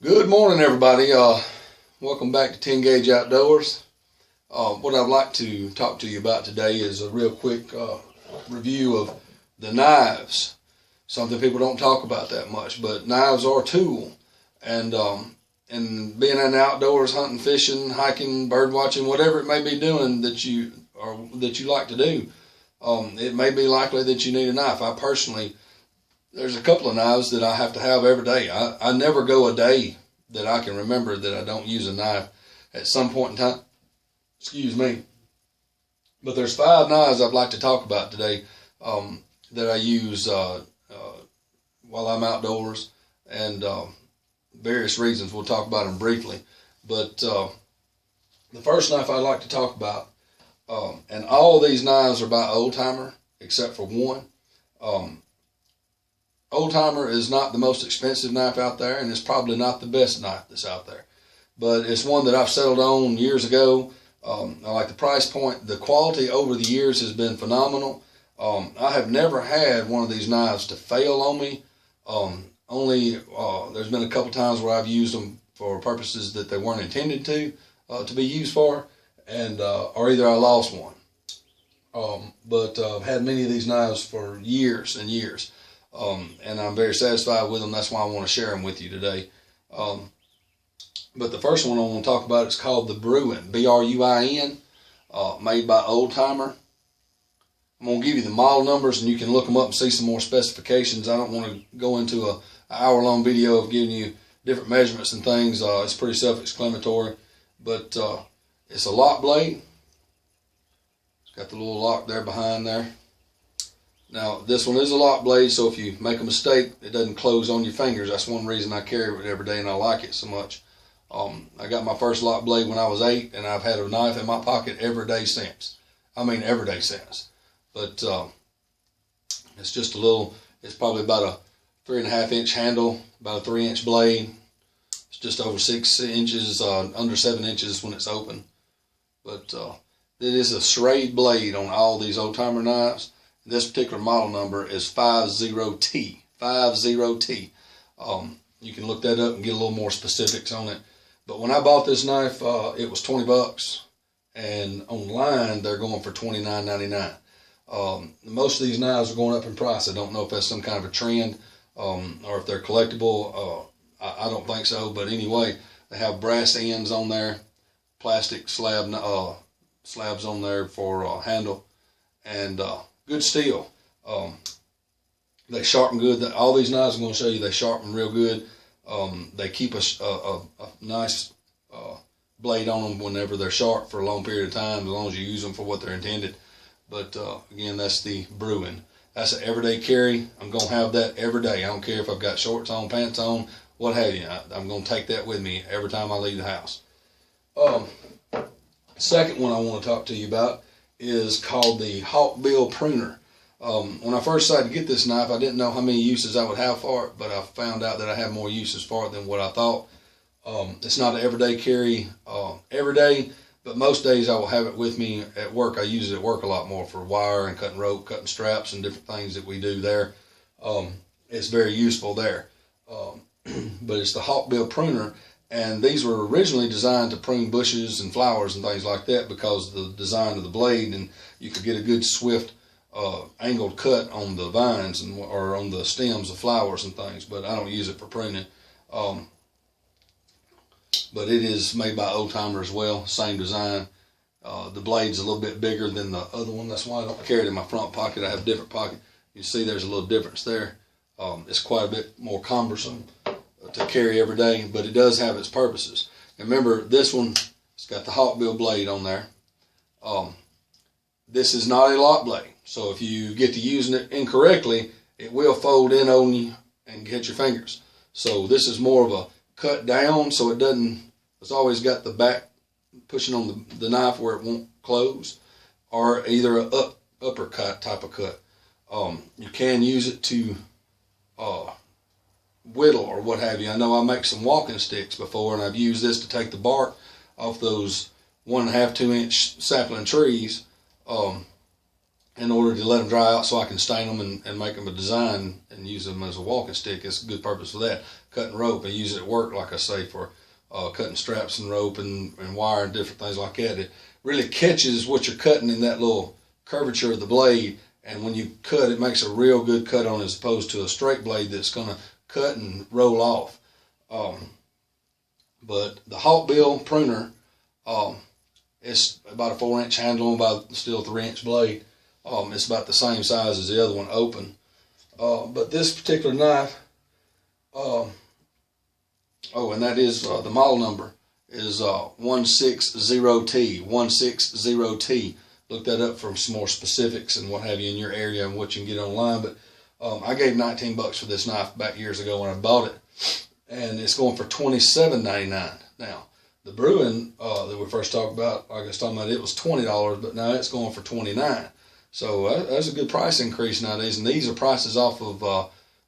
Good morning, everybody. Welcome back to 10 Gauge Outdoors. What I'd like to talk to you about today is a real quick review of the knives. Something people don't talk about that much, but knives are a tool. And being in the outdoors, hunting, fishing, hiking, bird watching, whatever it may be doing that you like to do, it may be likely that you need a knife. I personally, there's a couple of knives that I have to have every day. I never go a day that I can remember that I don't use a knife at some point in time. Excuse me. But there's 5 knives I'd like to talk about today that I use while I'm outdoors, and various reasons. We'll talk about them briefly. But the first knife I'd like to talk about, and all these knives are by Old Timer except for one. Old Timer is not the most expensive knife out there, and it's probably not the best knife that's out there. But it's one that I've settled on years ago. I like the price point. The quality over the years has been phenomenal. I have never had one of these knives to fail on me. There's been a couple times where I've used them for purposes that they weren't intended to be used for, and or either I lost one. But I've had many of these knives for years and years. And I'm very satisfied with them. That's why I want to share them with you today. But the first one I want to talk about is called the Bruin, B-R-U-I-N, made by Old Timer. I'm going to give you the model numbers, and you can look them up and see some more specifications. I don't want to go into an hour-long video of giving you different measurements and things. It's pretty self-explanatory, but it's a lock blade. It's got the little lock there behind there. Now, this one is a lock blade, so if you make a mistake, it doesn't close on your fingers. That's one reason I carry it every day, and I like it so much. I got my first lock blade when I was 8, and I've had a knife in my pocket every day since. I mean, every day since. But it's just a little, it's probably about a 3.5-inch handle, about a 3-inch blade. It's just over 6 inches, under 7 inches when it's open. But it is a serrated blade on all these Old Timer knives. This particular model number is 50T. 50T. You can look that up and get a little more specifics on it. But when I bought this knife, it was $20, and online they're going for $29.99. Most of these knives are going up in price. I don't know if that's some kind of a trend or if they're collectible. I don't think so. But anyway, they have brass ends on there, plastic slabs on there for handle, and good steel. They sharpen good. All these knives I'm going to show you, they sharpen real good. They keep a nice blade on them whenever they're sharp for a long period of time, as long as you use them for what they're intended. But again, that's the Bruin. That's an everyday carry. I'm going to have that every day. I don't care if I've got shorts on, pants on, what have you. I'm going to take that with me every time I leave the house. Second one I want to talk to you about is called the Hawkbill Pruner. When I first decided to get this knife, I didn't know how many uses I would have for it, but I found out that I have more uses for it than what I thought. It's not an everyday carry every day, but most days I will have it with me at work. I use it at work a lot more for wire and cutting rope, cutting straps, and different things that we do there. It's very useful there. But it's the Hawkbill Pruner. And these were originally designed to prune bushes and flowers and things like that because of the design of the blade, and you could get a good swift angled cut on the vines or on the stems of flowers and things. But I don't use it for pruning. But it is made by Old Timer as well, same design. The blade's a little bit bigger than the other one. That's why I don't carry it in my front pocket. I have a different pocket. You see there's a little difference there. It's quite a bit more cumbersome to carry every day, but it does have its purposes. And remember, this one, it's got the Hawkbill blade on there. This is not a lock blade, so if you get to using it incorrectly, it will fold in on you and hit your fingers. So this is more of a cut down, so it doesn't, it's always got the back pushing on the knife where it won't close, or either an uppercut type of cut. You can use it to whittle or what have you. I know I make some walking sticks before, and I've used this to take the bark off those 1.5–2 inch sapling trees in order to let them dry out so I can stain them and make them a design and use them as a walking stick. It's a good purpose for that. Cutting rope, I use it at work, like I say, for cutting straps and rope and wire and different things like that. It really catches what you're cutting in that little curvature of the blade, and when you cut, it makes a real good cut on, as opposed to a straight blade that's going to cut and roll off. But the Hawkbill pruner, it's about a 4-inch handle, about still 3-inch blade. It's about the same size as the other one open. But this particular knife, and that is the model number is 160T. 160T. Look that up for some more specifics and what have you in your area and what you can get online. But I gave $19 for this knife back years ago when I bought it, and it's going for $27.99 now. The Bruin that we first talked about, like I was talking about, it was $20, but now it's going for $29. So that's a good price increase nowadays, and these are prices off of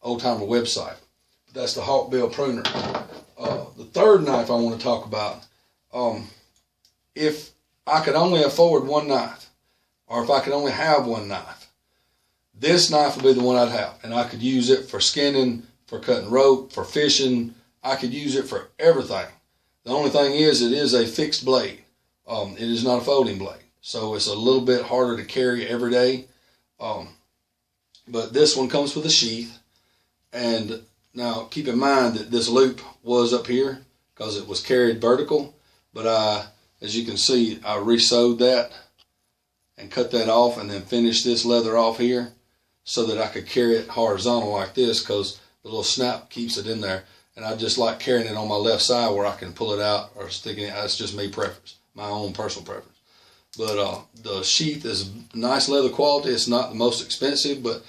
Old Timer website. But that's the Hawkbill pruner. The third knife I want to talk about, if I could only afford one knife, or if I could only have one knife, this knife would be the one I'd have, and I could use it for skinning, for cutting rope, for fishing. I could use it for everything. The only thing is, it is a fixed blade. It is not a folding blade. So it's a little bit harder to carry every day. But this one comes with a sheath. And now keep in mind that this loop was up here because it was carried vertical. But as you can see, I re-sewed that and cut that off and then finished this leather off here so that I could carry it horizontal like this, because the little snap keeps it in there. And I just like carrying it on my left side where I can pull it out or stick it in. That's just me preference, my own personal preference. But the sheath is nice leather quality. It's not the most expensive, but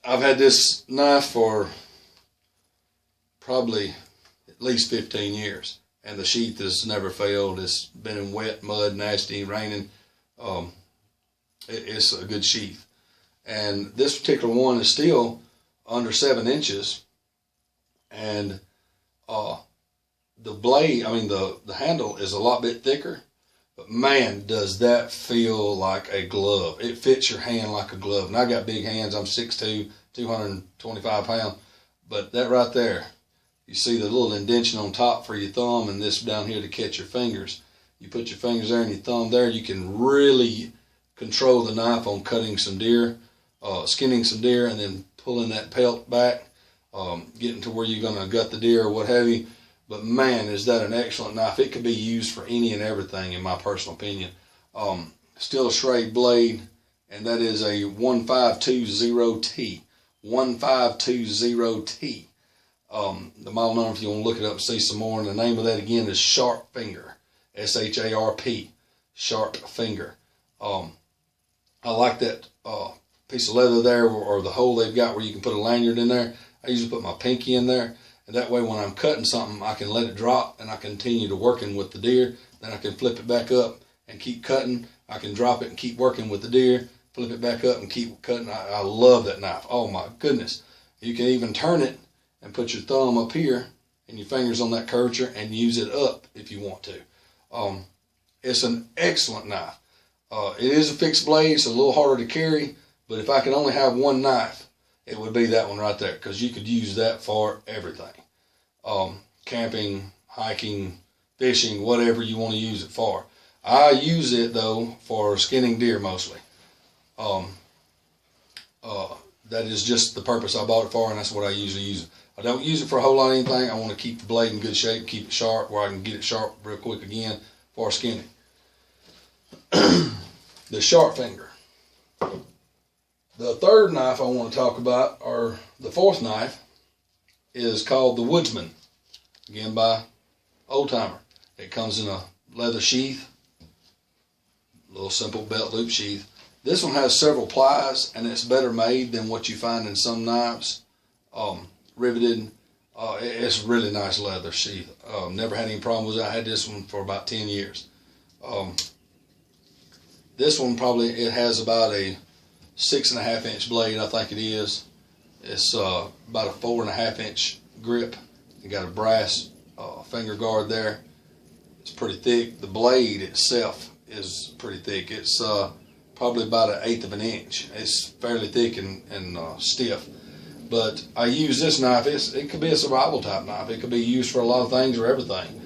I've had this knife for probably at least 15 years. And the sheath has never failed. It's been in wet, mud, nasty, raining. It's a good sheath. And this particular one is still under 7 inches. And the blade, the handle is a lot bit thicker. But man, does that feel like a glove. It fits your hand like a glove. And I got big hands. I'm 6'2", 225 pounds. But that right there, you see the little indentation on top for your thumb and this down here to catch your fingers. You put your fingers there and your thumb there, you can really control the knife on cutting some deer, skinning some deer, and then pulling that pelt back, getting to where you're going to gut the deer or what have you. But man, is that an excellent knife. It could be used for any and everything, in my personal opinion. Still a Schrade blade, and that is a 1520T. 1520T. The model number, if you want to look it up and see some more. And the name of that again is Sharp Finger. S-H-A-R-P. Sharp Finger. I like that piece of leather there, or the hole they've got where you can put a lanyard in there. I usually put my pinky in there. And that way when I'm cutting something, I can let it drop and I continue to working with the deer. Then I can flip it back up and keep cutting. I can drop it and keep working with the deer, flip it back up and keep cutting. I love that knife. Oh my goodness. You can even turn it and put your thumb up here and your fingers on that curvature and use it up if you want to. It's an excellent knife. It is a fixed blade. It's a little harder to carry, but if I could only have one knife, it would be that one right there, because you could use that for everything. Camping, hiking, fishing, whatever you want to use it for. I use it, though, for skinning deer mostly. That is just the purpose I bought it for, and that's what I usually use it. I don't use it for a whole lot of anything. I want to keep the blade in good shape, keep it sharp, where I can get it sharp real quick again for skinning. The Sharp Finger. The third knife I want to talk about, or the fourth knife, is called the Woodsman. Again, by Old Timer. It comes in a leather sheath, a little simple belt loop sheath. This one has several plies, and it's better made than what you find in some knives. Riveted. It's really nice leather sheath. Never had any problem with it. I had this one for about 10 years. This one probably, it has about a 6.5 inch blade, I think it is. It's about a 4.5 inch grip. You got a brass finger guard there. It's pretty thick. The blade itself is pretty thick. It's probably about 1/8 of an inch. It's fairly thick and stiff. But I use this knife. It could be a survival type knife. It could be used for a lot of things or everything.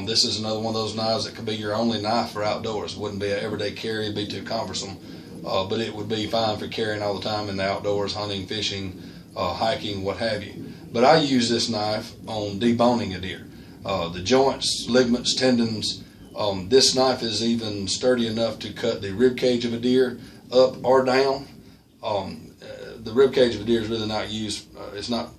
This is another one of those knives that could be your only knife for outdoors. It wouldn't be an everyday carry. It'd be too cumbersome. But it would be fine for carrying all the time in the outdoors, hunting, fishing, hiking, what have you. But I use this knife on deboning a deer. The joints, ligaments, tendons. This knife is even sturdy enough to cut the rib cage of a deer up or down. The rib cage of a deer is really not used. It's not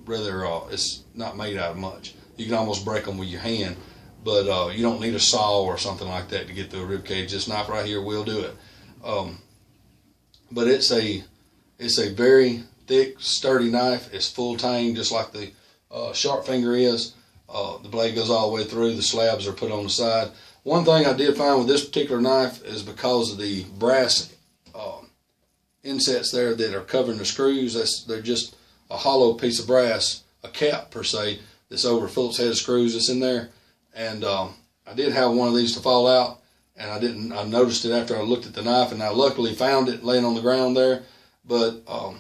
made out of much. You can almost break them with your hand, but you don't need a saw or something like that to get through a rib cage. This knife right here will do it. But it's a very thick, sturdy knife. It's full tang, just like the sharp finger is. The blade goes all the way through. The slabs are put on the side. One thing I did find with this particular knife is because of the brass insets there that are covering the screws. They're just a hollow piece of brass, a cap per se, that's over Phillips head screws that's in there. And I did have one of these to fall out, and I noticed it after I looked at the knife, and I luckily found it laying on the ground there. But I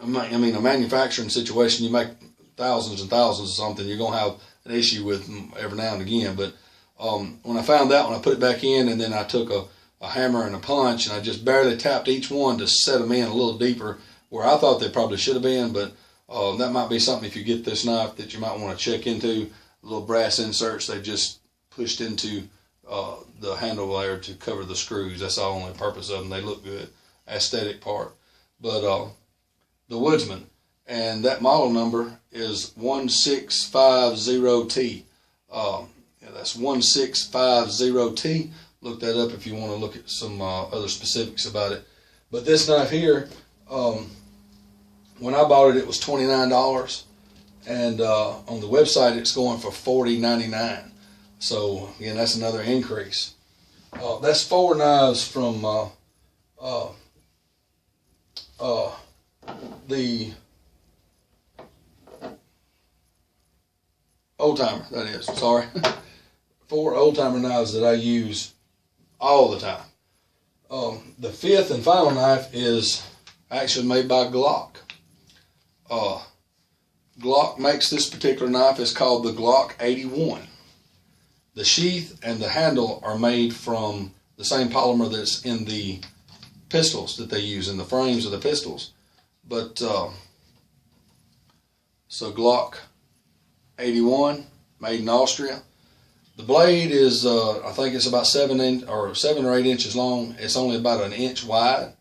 mean, a manufacturing situation, you make thousands and thousands of something, you're gonna have an issue with them every now and again. But when I found that one, I put it back in, and then I took a hammer and a punch, and I just barely tapped each one to set them in a little deeper where I thought they probably should have been. But that might be something, if you get this knife, that you might want to check into. Little brass inserts they just pushed into the handle there to cover the screws. That's the only purpose of them. They look good, aesthetic part. But the Woodsman, and that model number is 1650T. That's 1650T. Look that up if you want to look at some other specifics about it. But this knife here, when I bought it, it was $29, and on the website it's going for $40.99. So again, that's another increase. That's 4 knives from the old timer. That is, sorry, 4 old timer knives that I use all the time. The 5th and final knife is actually made by Glock. Glock makes this particular knife. It's called the Glock 81. The sheath and the handle are made from the same polymer that's in the pistols that they use, in the frames of the pistols. But so Glock 81, made in Austria. The blade is, I think it's about 7 or 8 inches long. It's only about 1 inch wide.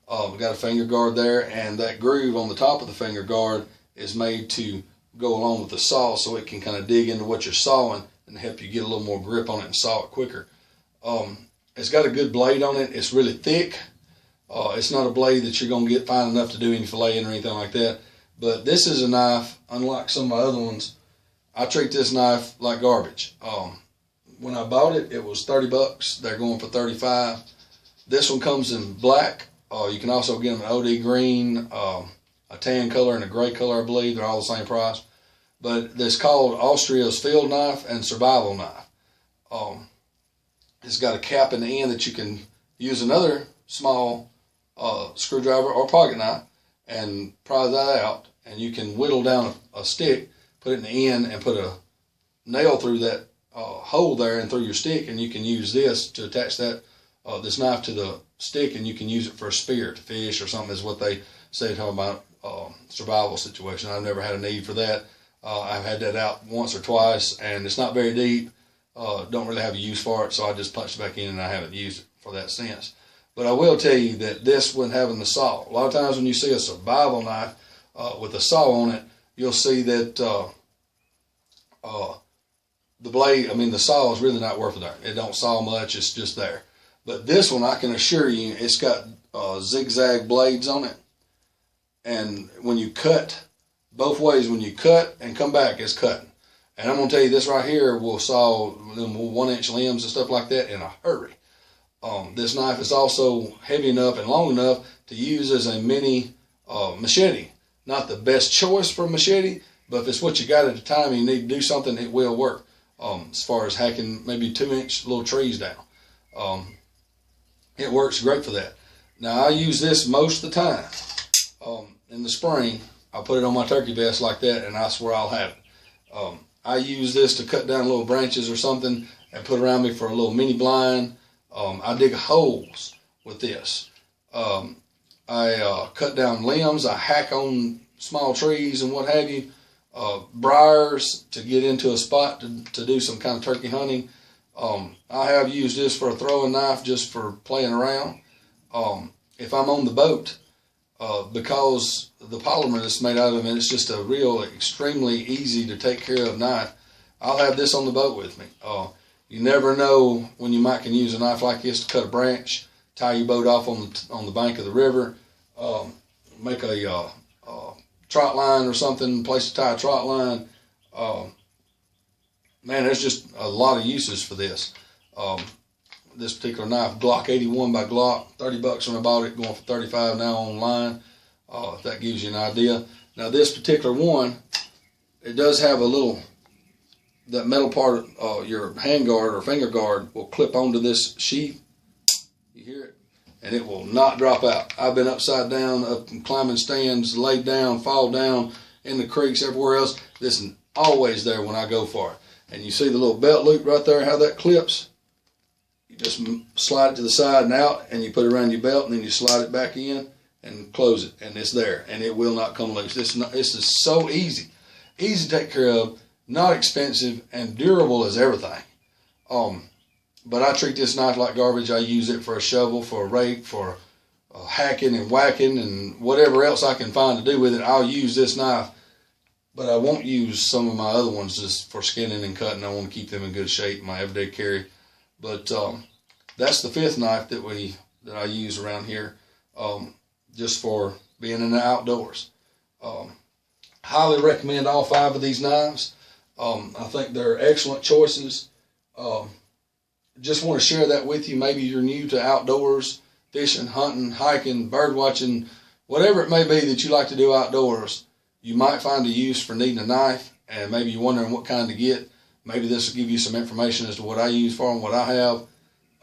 We've got a finger guard there, and that groove on the top of the finger guard is made to go along with the saw, so it can kind of dig into what you're sawing and help you get a little more grip on it and saw it quicker. It's got a good blade on it. It's really thick. It's not a blade that you're going to get fine enough to do any filleting or anything like that. But this is a knife, unlike some of my other ones. I treat this knife like garbage. When I bought it, it was $30. They're going for $35. This one comes in black. You can also get them in OD green, a tan color, and a gray color, I believe. They're all the same price. But it's called Austria's field knife and survival knife. It's got a cap in the end that you can use another small screwdriver or pocket knife and pry that out, and you can whittle down a stick, put it in the end, and put a nail through that hole there and through your stick, and you can use this to attach that this knife to the stick, and you can use it for a spear to fish or something, is what they say, talking about survival situation. I've never had a need for that. I've had that out once or twice, and it's not very deep. Don't really have a use for it, so I just punched it back in, and I haven't used it for that since. But I will tell you that this one having the saw, a lot of times when you see a survival knife with a saw on it, you'll see that the blade, the saw is really not worth it there. It don't saw much, it's just there. But this one, I can assure you, it's got zigzag blades on it. And when you cut, both ways, when you cut and come back, it's cutting. And I'm going to tell you, this right here will saw them 1 inch limbs and stuff like that in a hurry. This knife is also heavy enough and long enough to use as a mini machete. Not the best choice for a machete, but if it's what you got at the time and you need to do something, it will work. As far as hacking maybe 2 inch little trees down. It works great for that. Now I use this most of the time. In the spring, I put it on my turkey vest like that, and I swear I'll have it. I use this to cut down little branches or something and put around me for a little mini blind. I dig holes with this. I cut down limbs. I hack on small trees and what have you. Briars to get into a spot to do some kind of turkey hunting. I have used this for a throwing knife just for playing around. If I'm on the boat, because the polymer that's made out of it, it's just a real extremely easy to take care of knife. I'll have this on the boat with me. You never know when you might can use a knife like this to cut a branch, tie your boat off on the bank of the river, make a trot line or something, place to tie a trot line. Man, there's just a lot of uses for this. This particular knife, Glock 81 by Glock, $30 when I bought it, going for $35 now online. If that gives you an idea. Now this particular one, it does have a little, that metal part of your hand guard or finger guard will clip onto this sheath. You hear it? And it will not drop out. I've been upside down, up climbing stands, laid down, fall down in the creeks, everywhere else. This is always there when I go for it. And you see the little belt loop right there, how that clips? You just slide it to the side and out, and you put it around your belt, and then you slide it back in and close it, and it's there, and it will not come loose. This is so easy. Easy to take care of, not expensive, and durable as everything. But I treat this knife like garbage. I use it for a shovel, for a rake, for hacking and whacking, and whatever else I can find to do with it, I'll use this knife. But I won't use some of my other ones just for skinning and cutting. I want to keep them in good shape, my everyday carry. But that's the fifth knife that I use around here, just for being in the outdoors. Highly recommend all 5 of these knives. I think they're excellent choices. Just want to share that with you. Maybe you're new to outdoors, fishing, hunting, hiking, bird watching, whatever it may be that you like to do outdoors. You might find a use for needing a knife, and maybe you're wondering what kind to get. Maybe this will give you some information as to what I use for them, what I have.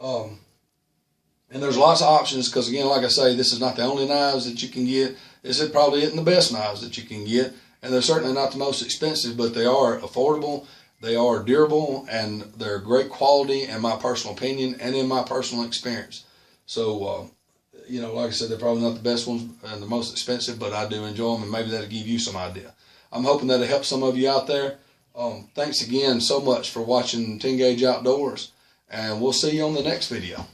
And there's lots of options because, again, like I say, this is not the only knives that you can get. This is probably isn't the best knives that you can get. And they're certainly not the most expensive, but they are affordable, they are durable, and they're great quality in my personal opinion and in my personal experience. So, you know, like I said, they're probably not the best ones and the most expensive, but I do enjoy them, and maybe that'll give you some idea. I'm hoping that'll help some of you out there. Thanks again so much for watching 10 Gauge Outdoors, and we'll see you on the next video.